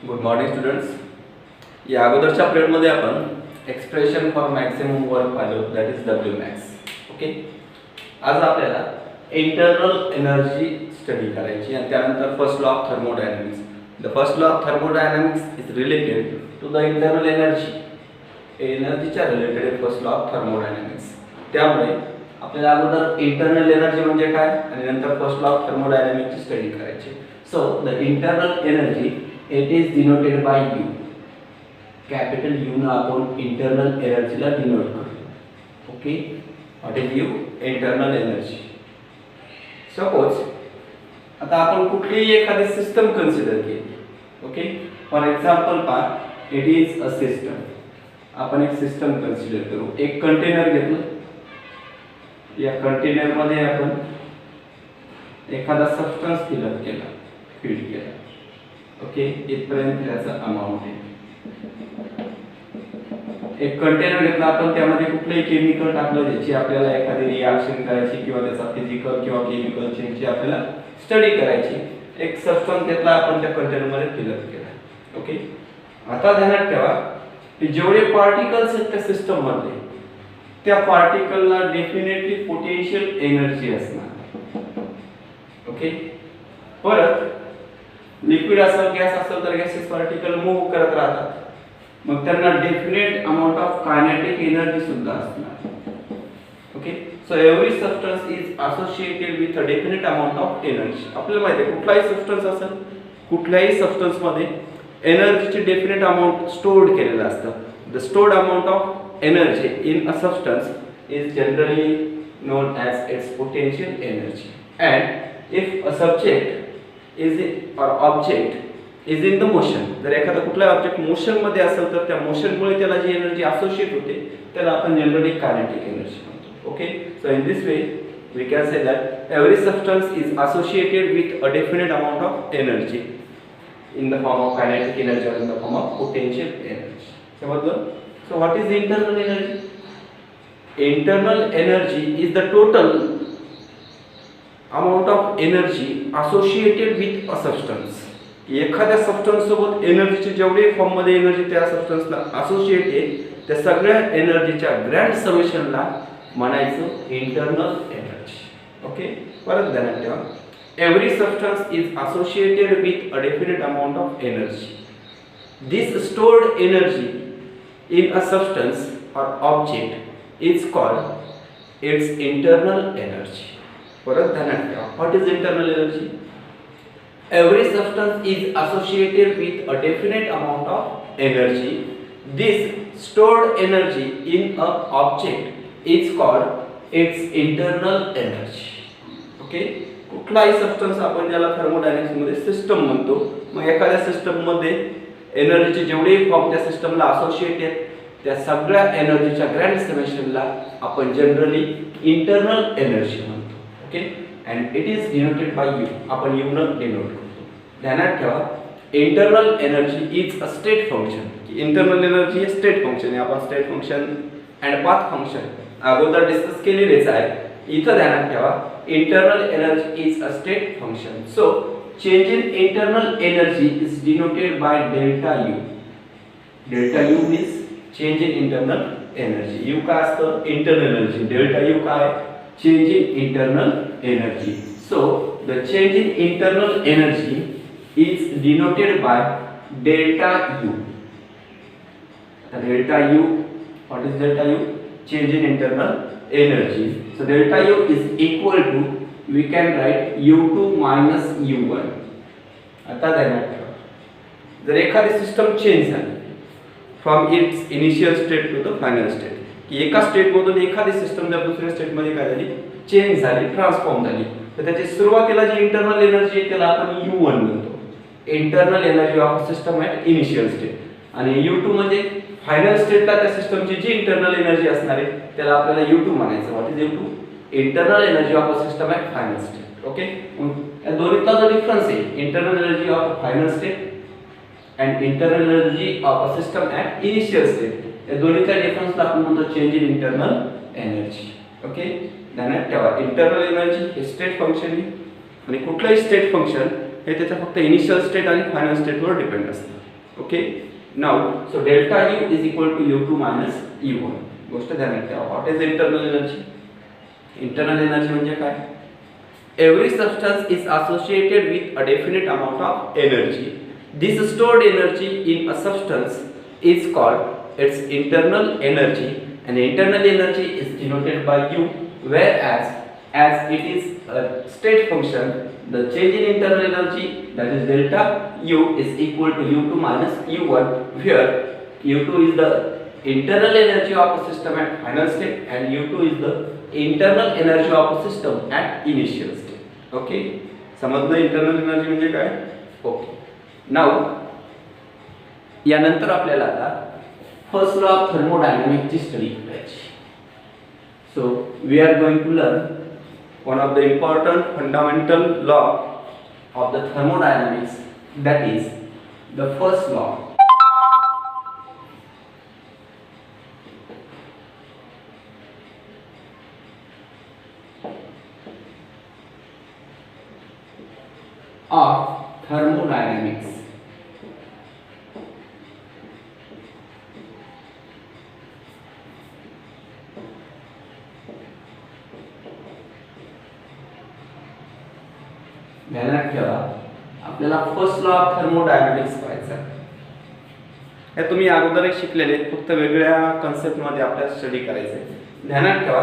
Good morning students. या अगोदरच्या पिरियडमध्ये आपण एक्सप्रेशन फॉर मॅक्सिमम वर्क पाहिलं, that is W max. Okay, आज आपल्याला इंटरनल एनर्जी स्टडी करायची आणि त्यानंतर first law of thermodynamics. The first law of thermodynamics is related to the internal energy. एनर्जीच्या related first law of thermodynamics. त्यामुळे आपल्याला अगोदर इंटरनल एनर्जी म्हणजे काय आणि नंतर फर्स्ट लॉ ऑफ थर्मोडायनॅमिक्सची स्टडी करायची. So the internal energy it is denoted by U. Capital U ना आपण इंटरनल एनर्जीला डिनोट करतो. Okay, what is U? Internal energy. Suppose आता आपण कुठलीही एखादी सिस्टम कन्सिडर केली. ओके, फॉर एक्झाम्पल पहा, इट इज अ सिस्टम. आपण एक सिस्टम कन्सिडर करू. एक कंटेनर घेतलं. या कंटेनर मध्ये आपण एखादा सबस्टन्स फिलअप केला, फीड केला. ओके, इथपर्यंत त्याचा अमाउंट आहे. एक कंटेनर घेतला आपण, त्यामध्ये कुठलेही केमिकल टाकलं ज्याची आपल्याला एखादी रिॲक्शन करायची किंवा त्याचा फिजिकल किंवा केमिकल चेंजची आपल्याला स्टडी करायची. एक सबस्टन्स घेतला आपण, त्या कंटेनर मध्ये फिलअप केला. ओके, आता ध्यानात ठेवा की जेवढे पार्टिकल्स आहेत त्या सिस्टम मध्ये, त्या पार्टिकलला डेफिनेटली पोटेन्शियल एनर्जी असणार. ओके, परत लिक्विड असेल, गॅस असेल तर गॅसेस पार्टिकल मूव्ह करत राहतात. मग त्यांना definite amount of kinetic energy सुद्धा असणार. Okay, so every substance is associated with a definite amount of energy. आपल्याला माहिती आहे कुठलाही सबस्टन्स असेल, कुठल्याही सबस्टन्स मध्ये एनर्जीचे डेफिनेट अमाउंट स्टोर्ड केलेलं असतं. The stored amount of energy in a substance is generally known as its potential energy. And if a subject is or object is in the motion, जर एखादा कुठला object motion मध्ये असेल तर त्या motion मुळे त्याला जी एनर्जी असोसिएट होते त्याला आपण जनरली कायनेटिक एनर्जी म्हणतो. Okay, so in this way we can say that every substance is associated with a definite amount of energy in the form of kinetic energy or in the form of potential energy. समजलं? So what is the internal energy? Internal energy is the total amount of energy associated with a substance. एखाद्या substance सोबत एनर्जीचे जेवढे form मध्ये energy त्या सबस्टन्सला associate आहे त्या सगळ्या एनर्जीच्या grand समेशनला म्हणायचं इंटरनल एनर्जी. ओके, परत ध्यानात ठेवा, every substance is associated with a definite amount of energy. This stored energy in a substance or object is called its internal energy. परत ध्यानात ठेवा, what is internal energy? Every substance is associated with a definite amount of energy. This stored energy in a object is called its internal energy. Okay, कुठलाही substance आपण ज्याला thermodynamics मध्ये system म्हणतो, मग एखाद्या सिस्टम मध्ये एनर्जीचे जेवढे फॉर्म त्या सिस्टमला असोसिएट आहेत त्या सगळ्या एनर्जीच्या ग्रँड समेशनला आपण जनरली इंटरनल एनर्जी म्हणतो. Okay, and it is denoted bye you. आपण यू न डिनोट करतो. ध्यानात ठेवा, internal energy is a state function. Internal energy हे स्टेट फंक्शन आहे. आपण state function and path function अगोदर डिस्कस केलेलेच आहे. इथं ध्यानात ठेवा, internal energy is a state function. So change in internal energy is denoted by delta U. Delta you means change in internal energy. You काय असतं? Internal energy. डेल्टा यू काय? Change in internal energy. So the change in internal energy is denoted by delta U. Delta U, what is delta U? Change in internal energy. So delta U is equal to, we can write u2 minus u1. आता ध्यानात ठेवा, जर एखादी system change झाली from its initial state to the final state, की एका state मधून एखादी सिस्टम जर दुसऱ्या स्टेट मध्ये काय झाली, चेंज झाली, ट्रान्सफॉर्म झाली, तर त्याची सुरुवातीला जी इंटरनल एनर्जी आहे त्याला आपण u1 म्हणतो. Internal energy of system at initial state. आणि u2 म्हणजे फायनल स्टेटला त्या सिस्टमची जी इंटरनल एनर्जी असणार आहे त्याला आपल्याला u2 म्हणायचं. What is u2? Internal energy of a system at final state. Okay, या दोन्हीतला जो डिफरन्स आहे, internal energy of final state and internal energy of a system at initial state, या दोन्हीचा डिफरन्सला आपण म्हणतो change in internal energy. Okay, ध्यानात ठेवा, इंटरनल एनर्जी हे स्टेट फंक्शन आहे आणि कुठलंही स्टेट फंक्शन हे त्याच्या फक्त इनिशियल स्टेट आणि फायनल स्टेटवर डिपेंड असतं. Okay now so delta U is equal to U2 minus U1. गोष्ट ध्यानात ठेवा. What is internal energy? Internal energy म्हणजे काय? Every substance is associated with a definite amount of energy. This stored energy in a substance is called its internal energy, and internal energy is denoted by U, whereas as it is a state function, the change in internal energy, that is delta U, is equal to U2 minus U1, where U2 is the internal energy of a system at final state and U2 is the internal energy of a system at initial state. Okay समजलं internal energy म्हणजे काय? Okay now यानंतर आपल्याला आता first law of थर्मोडायनामिक्सची study करायची. So we are going to learn one of the important fundamental law of the thermodynamics, that is the first law. Of thermodynamics. ध्यानात ठेवा आपल्याला फर्स्ट लॉ ऑफ थर्मोडायनामिक्स करायचा. हे तुम्ही अगोदर शिकलेले, फक्त वेगळ्या कन्सेप्ट मध्ये आपल्याला स्टडी करायचं आहे. ध्यानात ठेवा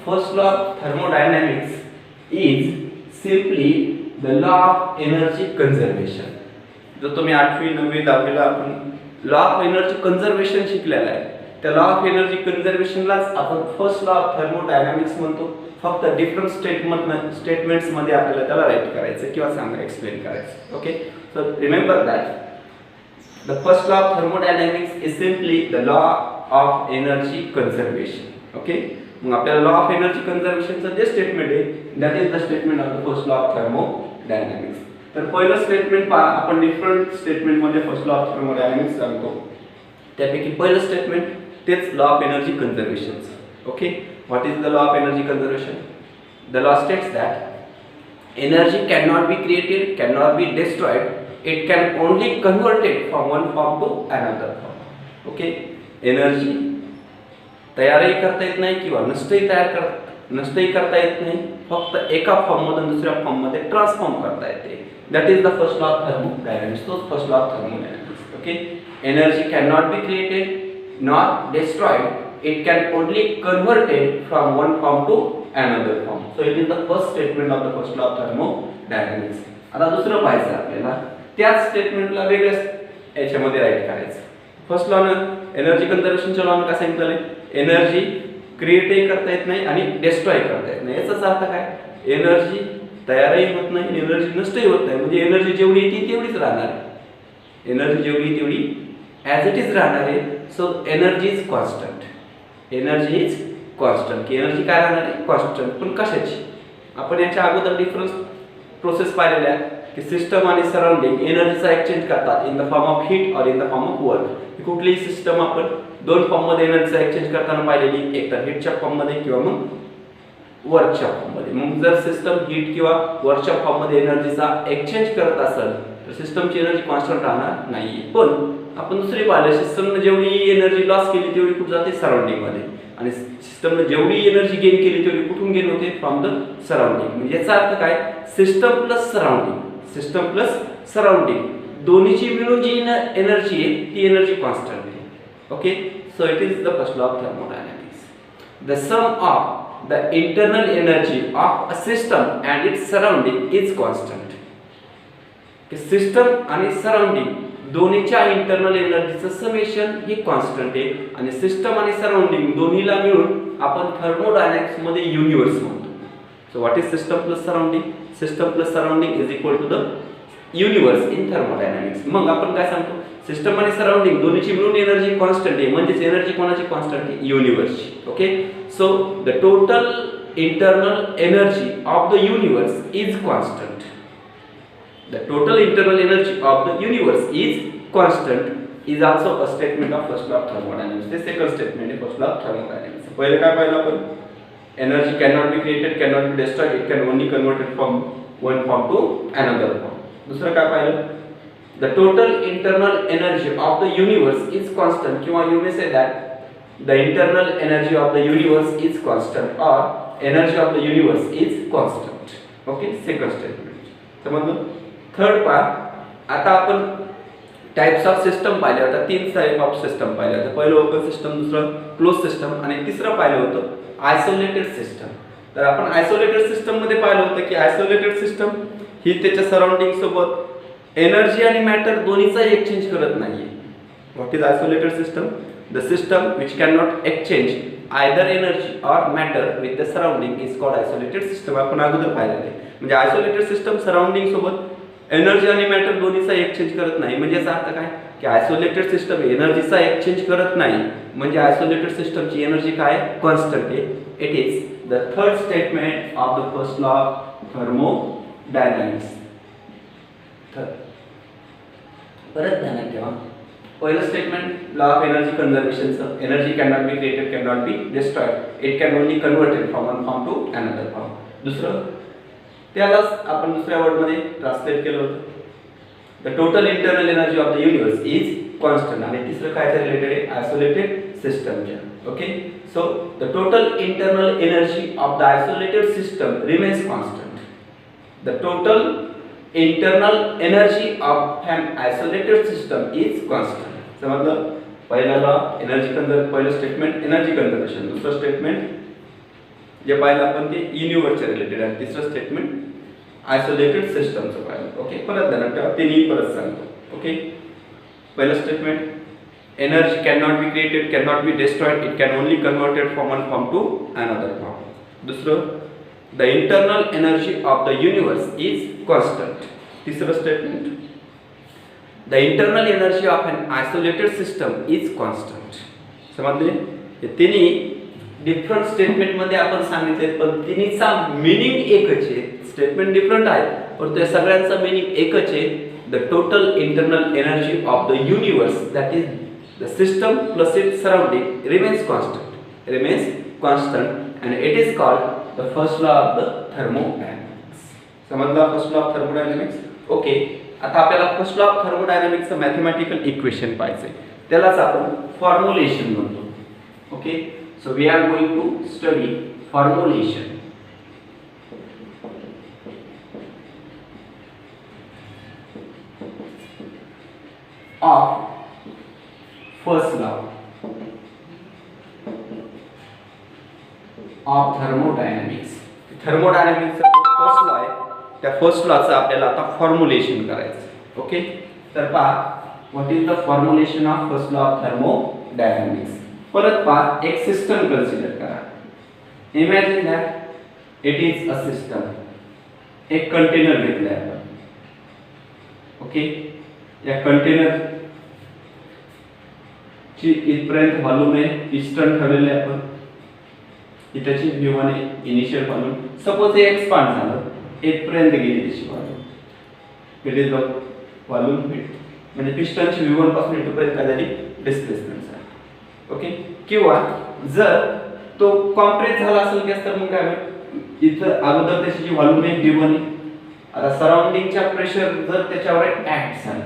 first law of thermodynamics is simply the law of energy conservation. जो तुम्ही 8वी 9वी 10वी ला आपण लॉ ऑफ एनर्जी कंजर्वेशन शिकलेला आहे, त्या लॉ ऑफ एनर्जी कंजर्वेशनलाच आपण फर्स्ट लॉ ऑफ थर्मोडायनामिक्स म्हणतो. फक्त डिफरंट स्टेटमेंट्स मध्ये आपल्याला त्याला राईट करायचं किंवा सांगा एक्सप्लेन करायचं. Okay so remember that the first law of thermodynamics is simply the law of energy conservation. Okay मग आपल्याला लॉ ऑफ एनर्जी कंजर्वेशनचं जे स्टेटमेंट आहे that is the statement of the first law of thermodynamics. तर पहिलं statement पहा, आपण different statement मध्ये फर्स्ट लॉ ऑफ थर्मोडायनामिक्स सांगतो. त्यापैकी पहिलं स्टेटमेंट तेच लॉ ऑफ एनर्जी कंजर्वेशनचं. Okay what is the law of energy conservation? The law states that energy can not be created, can not be destroyed, it can only converted from one form to another form. Okay energy तयारही करता येत नाही किंवा नष्टही करता येत नाही, फक्त एका फॉर्म मधून दुसऱ्या फॉर्म मध्ये ट्रान्सफॉर्म करता येते. That is the first law of thermodynamics. तोच first law of thermodynamics. Okay energy can not be created not destroyed, it can only converted from one form to another form. So it is the first statement of the first law of thermodynamics. आता दुसरं पाहायचं आपल्याला, त्याच स्टेटमेंटला वेगळ्या याच्यामध्ये right करायचं. First law न energy कंजर्वेशनच्या law काय सांगितलं? एनर्जी क्रिएटही करता येत नाही आणि डिस्ट्रॉय करता येत नाही. याचाच अर्थ काय? एनर्जी तयारही होत नाही, एनर्जी नष्टही होत नाही. म्हणजे एनर्जी जेवढी येते तेवढीच राहणार आहे. एनर्जी जेवढी तेवढी ॲज इट इज राहणार आहे. So energy is constant. Energy is constant. की एनर्जी काय राहणार आहे? कॉन्स्टंट. पण कशाची? आपण याच्या अगोदर डिफरन्स प्रोसेस पाहिलेल्या की सिस्टम आणि सराउंडिंग एनर्जीचा एक्सचेंज करतात in the form of heat और in the form of work. कुठलीही सिस्टम आपण दोन फॉर्म मध्ये एनर्जीचा एक्सचेंज करताना पाहिलेली, एक तर हीटच्या फॉर्म मध्ये किंवा मग वर्कच्या फॉर्म मध्ये. मग जर सिस्टम हीट किंवा वर्कच्या फॉर्म मध्ये एनर्जीचा एक्सचेंज करत असेल तर सिस्टमची एनर्जी कॉन्स्टंट राहणार नाही. पण आपण दुसरी पाहिलं, सिस्टमने जेवढी एनर्जी लॉस केली तेवढी कुठे जाते? सराउंडिंग मध्ये. आणि सिस्टमने जेवढी एनर्जी गेन केली तेवढी कुठून गेन होते? From the surrounding. म्हणजे याचा अर्थ काय? System plus surrounding, system plus surrounding दोन्हीची मिळून जी एनर्जी आहे ती एनर्जी कॉन्स्टंट आहे. Okay so it is the first law of thermodynamics. The sum of the internal energy of a system and its surrounding is constant. System आणि surrounding दोन्हीच्या internal एनर्जीचं summation हे कॉन्स्टंट आहे. आणि system आणि surrounding दोन्हीला मिळून आपण थर्मोडायनामिक्स मध्ये युनिवर्स म्हणतो. So what is system plus surrounding? System plus surrounding is equal to the universe in thermodynamics. मग आपण काय सांगतो? सिस्टम आणि सराउंडिंग दोन्हीची मिळून एनर्जी कॉन्स्टंट आहे, म्हणजे एनर्जी कोणाची कॉन्स्टंट आहे? युनिवर्सची. Okay so the total internal energy of the universe is constant. The total internal energy of the universe is constant is also a statement of first law of thermodynamics. The second statement is first law of thermodynamics. पहिले काय पाहिलं आपण? Energy cannot be created, cannot be destroyed, it can only converted from one form to another form. दुसरं काय पाहिलं? the total internal energy of the universe is constant, किंवा you may say that the internal energy of the universe is constant or energy of the universe is constant. Okay, second statement. समजलं. Third part, आता आपण types of system पाहिले. आता तीन type of system पाहिले. आता पहिलं ओपन सिस्टम, दुसरं क्लोज सिस्टम आणि तिसरं पाहिलं होतं आयसोलेटेड सिस्टम. तर आपण आयसोलेटेड सिस्टम मध्ये पाहिलं होतं की आयसोलेटेड सिस्टम ही त्याच्या सराउंडिंग सोबत एनर्जी आणि मॅटर दोन्हीचा एक्सचेंज करत नाहीये. What is isolated system? The system which can not exchange either energy or matter with the surrounding is called isolated system. आपण अगोदर पाहिलेलं आहे. म्हणजे आयसोलेटेड सिस्टम सराउंडिंग सोबत एनर्जी आणि मॅटर दोन्हीचा एक्सचेंज करत नाही. म्हणजे याचा अर्थ काय की आयसोलेटेड सिस्टम एनर्जीचा एक्सचेंज करत नाही. म्हणजे आयसोलेटेड सिस्टमची एनर्जी काय कॉन्स्टंट आहे. It is the third statement of the first law of thermodynamics. परत ध्यानात ठेवा, पहिलं स्टेटमेंट लॉ ऑफ एनर्जी कन्झर्वेशनचं, energy can not be created, can not be destroyed, it can only converted from one form to another form. दुसरं त्यालाच आपण दुसऱ्या वर्डमध्ये ट्रान्सलेट केलं होतं, the total internal energy of the universe is constant. आणि तिसरं काय रिलेटेड आहे आयसोलेटेड सिस्टमच्या. Okay, so the total internal energy of the isolated system remains constant. The total internal energy of an isolated system is constant. समजलं. पहिला law energy conserve, पहिलं statement energy conservation, दुसरं statement जे पाहिलं आपण ते युनिवर्सच्या रिलेटेड आहे, तिसरं स्टेटमेंट आयसोलेटेड सिस्टमचं पाहिलं. ओके, परत ध्यानात ठेवा, तिन्ही परत सांगतो. ओके, पहिलं statement energy can not be created, can not be destroyed, it can only converted from one form to another form. दुसरं the internal energy of the universe is constant. तिसरं statement the internal energy of an isolated system is constant. समजले. हे तिन्ही different statement मध्ये आपण सांगितले, पण तिन्हीचा meaning एकच आहे. स्टेटमेंट डिफरंट आहे पण त्या सगळ्यांचा मीनिंग एकच आहे. The total internal energy of the universe, that is the system plus its surrounding, remains constant and it is called the first law of the thermodynamics. समजला first law of thermodynamics. Okay, आता आपल्याला first law of थर्मोडायनामिक्सचं mathematical equation पाहायचंय, त्यालाच आपण formulation म्हणतो. Okay, so we are going to study formulation. Of first law of thermodynamics. थर्मोडायनामिक्सचा first law आहे, त्या फर्स्ट लॉचं आपल्याला आता फॉर्म्युलेशन करायचं. ओके, तर पहा what is the formulation of first law of thermodynamics. परत पहा, एक सिस्टम कन्सिडर करा. Imagine that it is a system. एक कंटेनर घेतलाय आपण. ओके, या कंटेनर ची इथपर्यंत व्हॉल्यूम आहे, पिस्टन ठेवलेले आपण. त्याची V1 इनिशियल व्हॉल्यूम. सपोज हे एक्सपांड झालं, इथपर्यंत गेली त्याची volume, it is the volume width. म्हणजे पिस्टनची V1 पासून इथपर्यंत काय झाली डिस्प्लेसमेंट झाली. ओके, किंवा जर तो कॉम्प्रेस झाला असेल गॅस, तर मग काय होईल, इथं अगोदर त्याची जी व्हॉल्यूम आहे V1, आता सराउंडिंगच्या प्रेशर जर त्याच्यावर ऍक्ट झालं,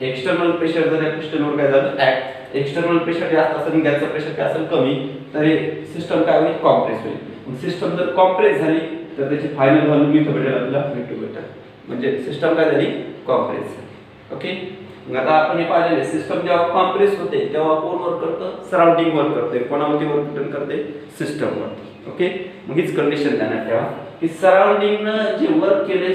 एक्सटर्नल प्रेशर जर या पिस्टनवर काय झालं ऍक्ट, एक्सटर्नल प्रेशर जास्त असेल, गॅसचं प्रेशर काय असेल कमी, तर हे सिस्टम काय होईल कॉम्प्रेस होईल. सिस्टम जर कॉम्प्रेस झाली तर त्याची फायनल व्हॉल्यूम इथं भेटेल आपल्याला V2 भेटेल. म्हणजे सिस्टम काय झाली कॉम्प्रेस. ओके, मग आता आपण हे पाहिलेले सिस्टम जेव्हा कॉम्प्रेस होते तेव्हा कोण वर्क करतं, सराउंडिंग वर्क करते. कोणामध्ये वर्क करते, सिस्टमवर. ओके, मग हीच कंडिशन ध्यानात ठेवा की सराउंडिंगनं जे वर्क केले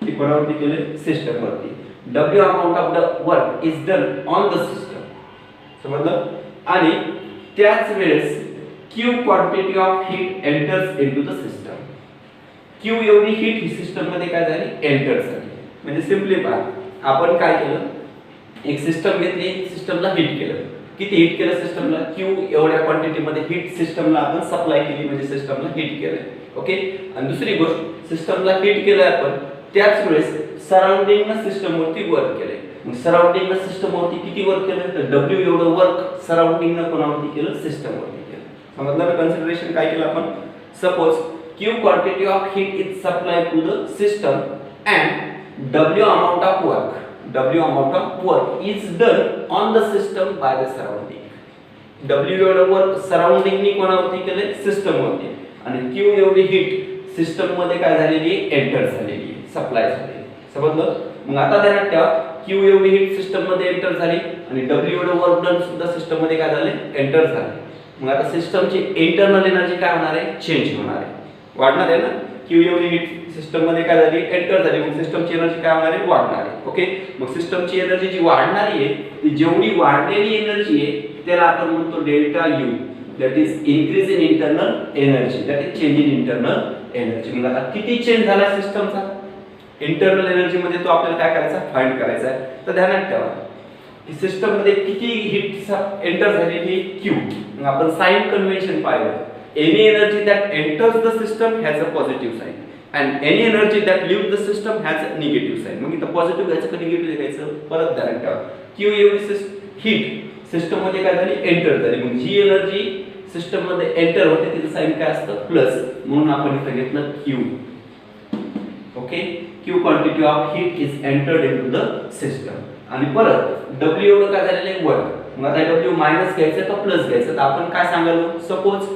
ते कोणावरती केले, सिस्टमवरती. W amount of the work is done on the system. समजलं. आणि त्याच वेळेस Q quantity of heat enters into the system. Q एवढी हीट ही सिस्टम मध्ये काय झाली एंटर झाली. म्हणजे सिंपली पहा, आपण काय केलं, एक सिस्टम घेतली, सिस्टमला हीट केलं. किती हीट केलं सिस्टमला, Q एवढ्या क्वांटिटी मध्ये हीट सिस्टमला आपण सप्लाय केली, म्हणजे सिस्टमला हीट केलं. ओके, आणि दुसरी गोष्ट सिस्टमला हीट केलं आपण, त्याच वेळेस सराउंडिंगनं सिस्टमवरती वर्क केले. मग सराउंडिंगनं सिस्टमवरती किती वर्क केलं, तर W एवढं वर्क सराउंडिंगनं कोणावरती केलं, सिस्टमवरती केलं. समजलं. कन्सिडरेशन काय केलं आपण, suppose Q quantity of heat is supplied to the system and W amount of work. W amount of work is done on the system by the surrounding. W एवढं work सराउंडिंगनी कोणावरती केले, सिस्टम वरती, आणि Q एवढी heat system मध्ये काय झालेली आहे, एंटर झालेली आहे, सप्लाय झालेली. समजलं? मग आता ध्यानात ठेवा, Q एवढी हीट सिस्टम मध्ये एंटर झाली आणि W एवढं वर्क डन सुद्धा सिस्टम मध्ये काय झाले, एंटर झाले. मग आता सिस्टमची इंटरनल एनर्जी काय होणार आहे, चेंज होणार आहे, वाढणार आहे ना. Q एवढी हीट सिस्टम मध्ये काय झाली, एंटर झाली, मग सिस्टमची एनर्जी काय होणार आहे, वाढणार आहे. ओके, मग सिस्टमची एनर्जी जी वाढणारी आहे ती जेवढी वाढलेली एनर्जी आहे त्याला आपण म्हणतो delta U, that is increase in internal energy, that is change in internal energy. मग आता किती चेंज झाला सिस्टमचा इंटरनल एनर्जी मध्ये, तो आपल्याला काय करायचा, फाइंड करायचा आहे. तर ध्यानात ठेवा की सिस्टम मध्ये किती हीट एंटर झालेली, Q. मग आपण साइन कन्व्हेन्शन पाहिलं, any energy that enters the system has a positive sign and any energy that leaves the system has a negative sign. मग इथं पॉझिटिव्ह घ्यायचं का निगेटिव्ह घ्यायचं, परत ध्यानात ठेवा. Q एवढी हीट सिस्टम मध्ये काय झाली, एंटर झाली, मग जी एनर्जी सिस्टम मध्ये एंटर होते तिचं साइन काय असतं, प्लस, म्हणून आपण इथं घेतलं Q. Okay, Q quantity of heat is entered into the system. आणि परत W एवढं काय झालेलं आहे, वर्क. मग आता W मायनस घ्यायचं का प्लस घ्यायचं, तर आपण काय सांगालो, suppose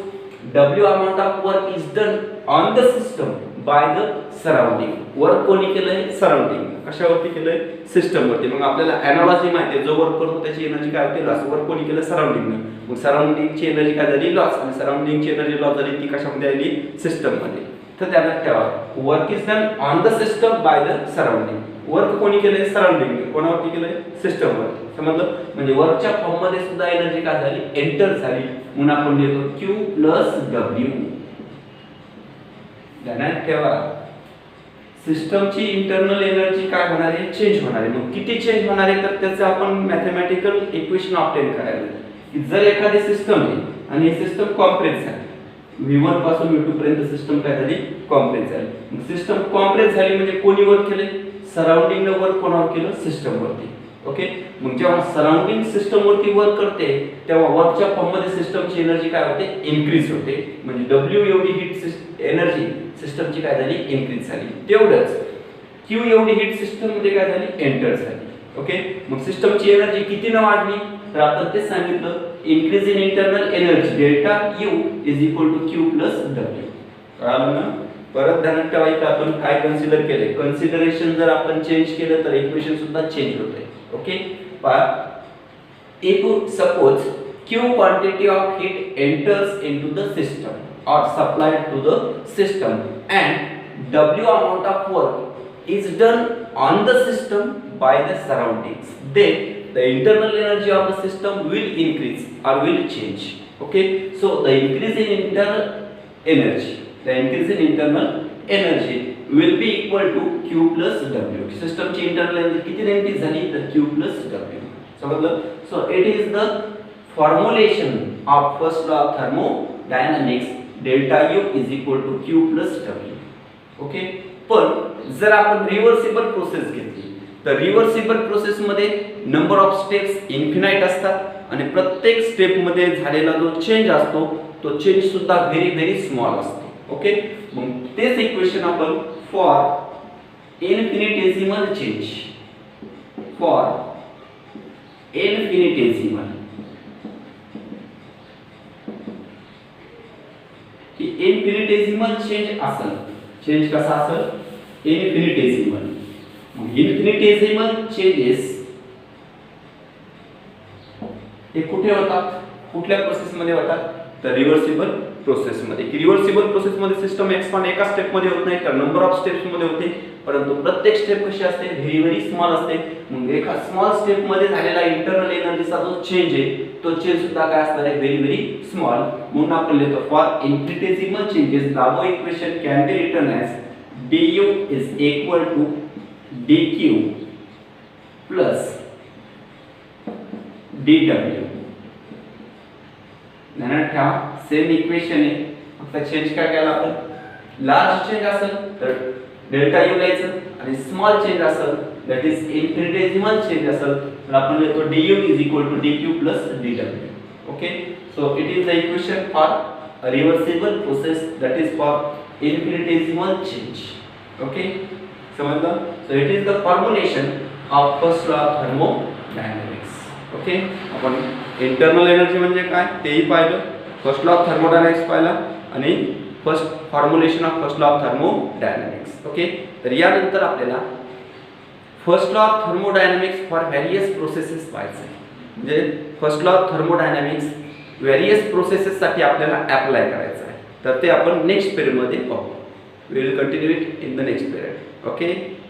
W amount of work is done on the system by the surrounding. Work कोणी केलंय, सराउंडिंग. कशावरती केलंय, सिस्टम वरती. मग आपल्याला एनालॉजी माहिती आहे, जो वर्क करतो त्याची एनर्जी काय होते, लॉस. वर्क कोणी केलं, सराउंडिंगने. मग सराउंडिंगची एनर्जी काय झाली, लॉस, आणि सराउंडिंगची एनर्जी लॉस झाली ती कशामध्ये आली, सिस्टम मध्ये. तर त्याला ठेवा, work is done on the system by the surrounding. Work कोणी केलंय, सराउंडिंग. कोणावरती केलंय, सिस्टम वरती. समजलं? म्हणजे वर्कच्या फॉर्म मध्ये सुद्धा एनर्जी काय झाली, एंटर झाली, म्हणून आपण लिहितो Q प्लस W. ध्यानात ठेवा, सिस्टमची इंटरनल एनर्जी काय होणार आहे, चेंज होणार आहे. मग किती चेंज होणार आहे, तर त्याचं आपण मॅथमॅटिकल इक्वेशन ऑब्टेन करायला, की जर एखादी सिस्टम आहे आणि ही सिस्टम कॉम्प्रेस झाली, V1 पासून V2 पर्यंत सिस्टम काय झाली, कॉम्प्रेस झाली. मग सिस्टम कॉम्प्रेस झाली म्हणजे कोणी वर्क केले, सराउंडिंगने वर्क कोणावर केलं, सिस्टम वरती. ओके, मग जेव्हा सराउंडिंग सिस्टम वरती वर्क करते तेव्हा वर्कच्या फॉर्म मध्ये सिस्टमची एनर्जी काय होते, इन्क्रीज होते. म्हणजे W एवढी हीट एनर्जी सिस्टमची काय झाली, इन्क्रीज झाली. तेवढंच Q एवढी हीट सिस्टम मध्ये काय झाली, एंटर झाली. ओके, मग सिस्टमची एनर्जी किती न वाढली, तर आपण तेच सांगितलं, increase in internal energy delta U is equal to Q plus W. कळालं ना? परत ध्यानात ठेवायचं, आपण काय कन्सिडर केले, कन्सिडरेशन जर आपण चेंज केलं तर इक्वेशन सुद्धा चेंज होते. Okay, if suppose Q quantity of heat enters into the system or supplied to the system and W amount of work is done on the system by the surroundings, then the internal energy of the system will increase or will change. Okay, so the increase in internal energy, the increase in internal energy will be equal to Q plus W. System ची internal energy किती increase झाली, तर Q plus W. समजलं? So it is the formulation of first law of thermodynamics, delta U is equal to Q plus W. Okay, पण जर आपण reversible process घेतली तर रिव्हर्सिबल प्रोसेस मध्ये नंबर ऑफ स्टेप्स इन्फिनाइट असतात आणि प्रत्येक स्टेप मध्ये झालेला जो चेंज असतो तो चेंज सुद्धा व्हेरी व्हेरी स्मॉल असतो. ओके, मग तेच इक्वेशन आपण for infinitesimal change, for infinitesimal, infinitesimal change असेल, चेंज कसा असेल, इन्फिनिटेसिमल. मग इन्फिनिटेसिमल चेंजेस हे कुठे होतात, कुठल्या प्रोसेस मध्ये होतात, तर रिव्हर्सिबल प्रोसेस मध्ये. की रिव्हर्सिबल प्रोसेस मध्ये सिस्टम एक्सपांड एका स्टेप मध्ये होत नाही तर नंबर ऑफ स्टेप्स मध्ये होते, परंतु प्रत्येक स्टेप कशी असते, व्हेरी व्हेरी स्मॉल असते. मग एका स्मॉल स्टेप मध्ये झालेला इंटरनल एनर्जीचा जो चेंज आहे तो चेंज सुद्धा काय असणार आहे, व्हेरी व्हेरी स्मॉल. म्हणून आपण लिहितो for infinitesimal changes the above equation can be written as du is equal to dq plus dw. ध्यानात ठेवा, सेम इक्वेशन आहे, फक्त चेंज काय केला आपण, लार्ज चेंज असेल तर डेल्टा यू लिहायचं आणि स्मॉल चेंज असेल दॅट इज इन्फिनिटेसिमल चेंज असेल तर आपण लिहितो du is equal to dq plus dw. Okay, so it is the equation for a reversible process that is for infinitesimal change. Okay, समजलं? So it is the formulation of first law of thermodynamics. Okay, आपण internal energy म्हणजे काय तेही पाहिलं, first law of thermodynamics पाहिला आणि first formulation of first law of thermodynamics. Okay, तर यानंतर आपल्याला first law of thermodynamics for various processes पाहायचं आहे. म्हणजे first law of thermodynamics various प्रोसेसेससाठी आपल्याला अप्लाय करायचं आहे. तर ते आपण नेक्स्ट पिरियडमध्ये पाहू. We will continue it in the next period. Okay.